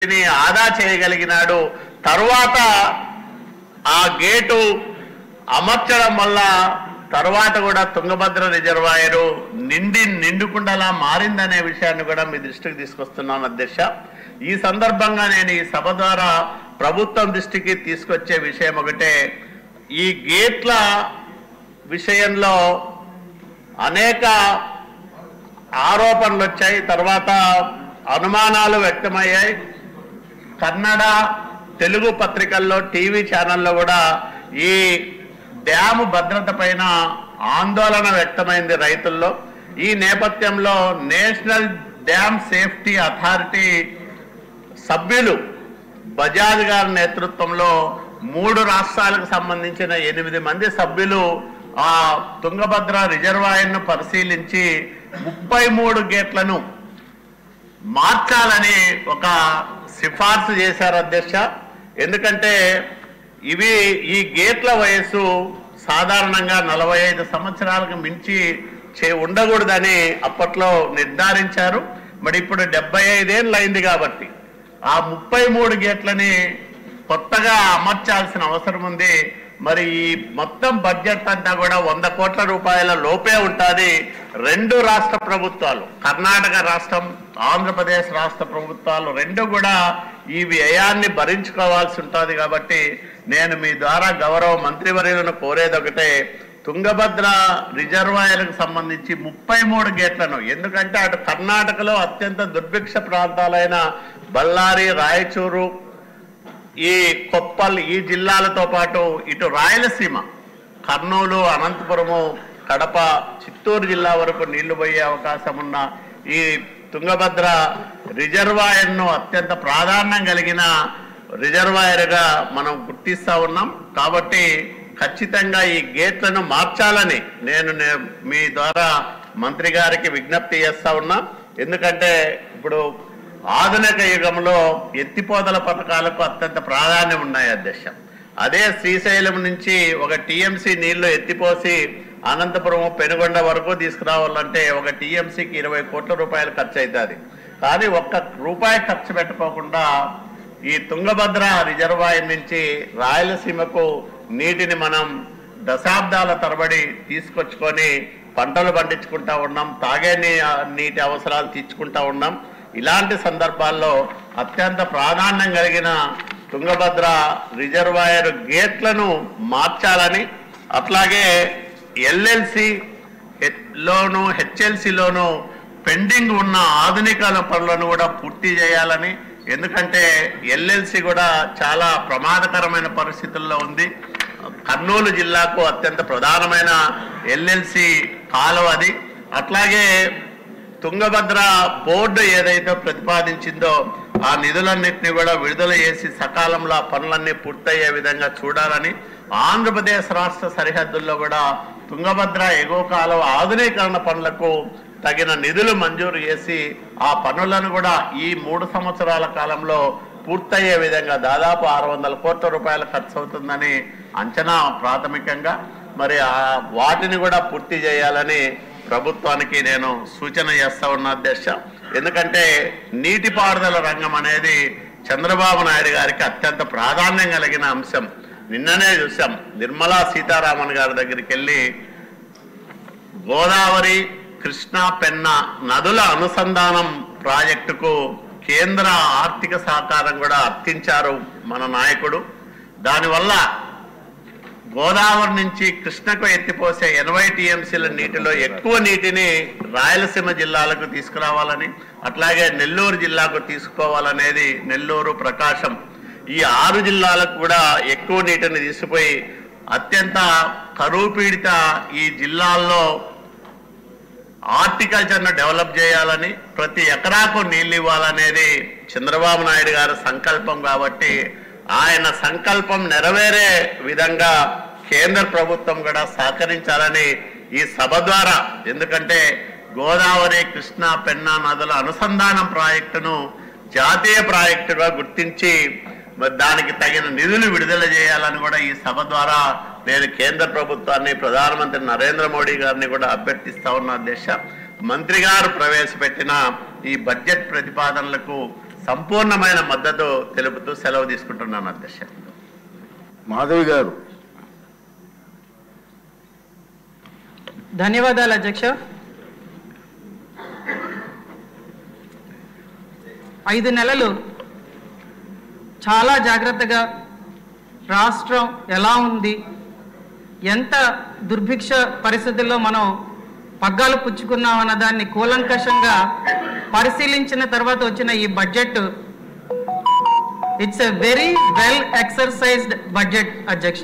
నీటిని ఆదా చేయగలిగినాడు. తర్వాత ఆ గేటు అమర్చడం వల్ల తర్వాత కూడా తుంగభద్ర రిజర్వాయరు నిండుకుండలా మారిందనే విషయాన్ని కూడా మీ దృష్టికి తీసుకొస్తున్నాను అధ్యక్ష. ఈ సందర్భంగా నేను ఈ సభ ద్వారా ప్రభుత్వం దృష్టికి తీసుకొచ్చే విషయం ఒకటే, ఈ గేట్ల విషయంలో అనేక ఆరోపణలు వచ్చాయి, తర్వాత అనుమానాలు వ్యక్తమయ్యాయి. కన్నడ తెలుగు పత్రికల్లో టీవీ ఛానల్లో కూడా ఈ డ్యాము భద్రత పైన ఆందోళన వ్యక్తమైంది రైతుల్లో. ఈ నేపథ్యంలో నేషనల్ డ్యామ్ సేఫ్టీ అథారిటీ సభ్యులు బజాజ్ గారి నేతృత్వంలో 3 రాష్ట్రాలకు సంబంధించిన 8 మంది సభ్యులు ఆ తుంగభద్ర రిజర్వాయర్ను పరిశీలించి 33 గేట్లను మార్చాలని ఒక సిఫార్సు చేశారు అధ్యక్ష. ఎందుకంటే ఈ గేట్ల వయస్సు సాధారణంగా 45 సంవత్సరాలకు మించి ఉండకూడదని అప్పట్లో నిర్ధారించారు. మరి ఇప్పుడు 75 ఏళ్ళు అయింది కాబట్టి ఆ 33 గేట్లని కొత్తగా అమర్చాల్సిన అవసరం ఉంది. మరి ఈ మొత్తం బడ్జెట్ అంతా కూడా 100 కోట్ల రూపాయల లోపే ఉంటుంది. 2 రాష్ట్ర ప్రభుత్వాలు, కర్ణాటక రాష్ట్రం, ఆంధ్రప్రదేశ్ రాష్ట్ర ప్రభుత్వాలు 2 కూడా ఈ వ్యయాన్ని భరించుకోవాల్సి ఉంటుంది. కాబట్టి నేను మీ ద్వారా గౌరవ మంత్రివర్యులను కోరేది ఒకటే, తుంగభద్ర రిజర్వాయర్కు సంబంధించి 33 గేట్లను, ఎందుకంటే అటు కర్ణాటకలో అత్యంత దుర్భిక్ష ప్రాంతాలైన బళ్ళారి, రాయచూరు, ఈ కొప్పల్ ఈ జిల్లాలతో పాటు ఇటు రాయలసీమ కర్నూలు, అనంతపురము, కడప, చిత్తూరు జిల్లా వరకు నీళ్లు పోయే అవకాశం ఉన్న ఈ తుంగభద్ర రిజర్వాయర్ను అత్యంత ప్రాధాన్యం కలిగిన రిజర్వాయర్గా మనం గుర్తిస్తా ఉన్నాం. కాబట్టి ఖచ్చితంగా ఈ గేట్లను మార్చాలని నేను మీ ద్వారా మంత్రి గారికి విజ్ఞప్తి చేస్తా ఉన్నా. ఎందుకంటే ఇప్పుడు ఆధునిక యుగంలో ఎత్తిపోతల పథకాలకు అత్యంత ప్రాధాన్యం ఉన్నాయి అధ్యక్ష. అదే శ్రీశైలం నుంచి ఒక టీఎంసీ నీళ్లు ఎత్తిపోసి అనంతపురం, పెనుగొండ వరకు తీసుకురావాలంటే ఒక టీఎంసీకి 20 కోట్ల రూపాయలు ఖర్చు అవుతుంది. కానీ ₹1 ఖర్చు పెట్టుకోకుండా ఈ తుంగభద్ర రిజర్వాయర్ నుంచి రాయలసీమకు నీటిని మనం దశాబ్దాల తరబడి తీసుకొచ్చుకొని పంటలు పండించుకుంటా ఉన్నాం, తాగే నీటి అవసరాలు తీర్చుకుంటా ఉన్నాం. ఇలాంటి సందర్భాల్లో అత్యంత ప్రాధాన్యం కలిగిన తుంగభద్ర రిజర్వాయర్ గేట్లను మార్చాలని, అట్లాగే ఎల్ఎల్సి లోను హెచ్ఎల్సిలోను పెండింగ్ ఉన్న ఆధునిక పనులను కూడా పూర్తి చేయాలని. ఎందుకంటే ఎల్ఎల్సి కూడా చాలా ప్రమాదకరమైన పరిస్థితుల్లో ఉంది. కర్నూలు జిల్లాకు అత్యంత ప్రధానమైన ఎల్ఎల్సి కాలువ అది. అట్లాగే తుంగభద్ర బోర్డు ఏదైతే ప్రతిపాదించిందో ఆ నిధులన్నింటినీ కూడా విడుదల చేసి సకాలంలో ఆ పనులన్నీ పూర్తయ్యే విధంగా చూడాలని, ఆంధ్రప్రదేశ్ రాష్ట్ర సరిహద్దుల్లో కూడా తుంగభద్ర ఎగువ కాలువ ఆధునీకరణ పనులకు తగిన నిధులు మంజూరు చేసి ఆ పనులను కూడా ఈ 3 సంవత్సరాల కాలంలో పూర్తయ్యే విధంగా దాదాపు 600 కోట్ల రూపాయలు ఖర్చు అవుతుందని అంచనా ప్రాథమికంగా. మరి వాటిని కూడా పూర్తి చేయాలని ప్రభుత్వానికి నేను సూచన చేస్తా ఉన్నా అధ్యక్ష. ఎందుకంటే నీటిపారుదల రంగం అనేది చంద్రబాబు నాయుడు గారికి అత్యంత ప్రాధాన్యం కలిగిన అంశం. నిన్ననే చూసాం, నిర్మలా సీతారామన్ గారి దగ్గరికి వెళ్ళి గోదావరి, కృష్ణా, పెన్నా నదుల అనుసంధానం ప్రాజెక్టుకు కేంద్ర ఆర్థిక సహకారం కూడా అర్థించారు మన నాయకుడు. దానివల్ల గోదావరి నుంచి కృష్ణకు ఎత్తిపోసే 80 టీఎంసీల నీటిలో ఎక్కువ నీటిని రాయలసీమ జిల్లాలకు తీసుకురావాలని, అట్లాగే నెల్లూరు జిల్లాకు తీసుకోవాలనేది, నెల్లూరు, ప్రకాశం ఈ 6 జిల్లాలకు కూడా ఎక్కువ నీటిని తీసిపోయి అత్యంత కరువు పీడిత ఈ జిల్లాల్లో హార్టికల్చర్ను డెవలప్ చేయాలని, ప్రతి ఎకరాకు నీళ్ళు ఇవ్వాలనేది చంద్రబాబు నాయుడు గారి సంకల్పం. కాబట్టి ఆయన సంకల్పం నెరవేరే విధంగా కేంద్ర ప్రభుత్వం కూడా సహకరించాలని ఈ సభ ద్వారా, ఎందుకంటే గోదావరి, కృష్ణా, పెన్నా నదుల అనుసంధానం ప్రాజెక్టును జాతీయ ప్రాజెక్టుగా గుర్తించి దానికి తగిన నిధులు విడుదల చేయాలని కూడా ఈ సభ ద్వారా నేను కేంద్ర ప్రభుత్వాన్ని, ప్రధానమంత్రి నరేంద్ర మోడీ గారిని కూడా అభ్యర్థిస్తా ఉన్న అధ్యక్ష. మంత్రి గారు ప్రవేశపెట్టిన ఈ బడ్జెట్ ప్రతిపాదనలకు సంపూర్ణమైన మద్దతు తెలుపుతూ సెలవు తీసుకుంటున్నాను అధ్యక్ష. మాధవి గారు. ధన్యవాదాలు అధ్యక్ష. 5 నెలలు చాలా జాగ్రత్తగా రాష్ట్రం ఎలా ఉంది, ఎంత దుర్భిక్ష పరిస్థితుల్లో మనం పగ్గాలు పుచ్చుకున్నాం అన్న దాన్ని కూలంకషంగా పరిశీలించిన తర్వాత వచ్చిన ఈ budget it's a very well exercised budget అధ్యక్ష.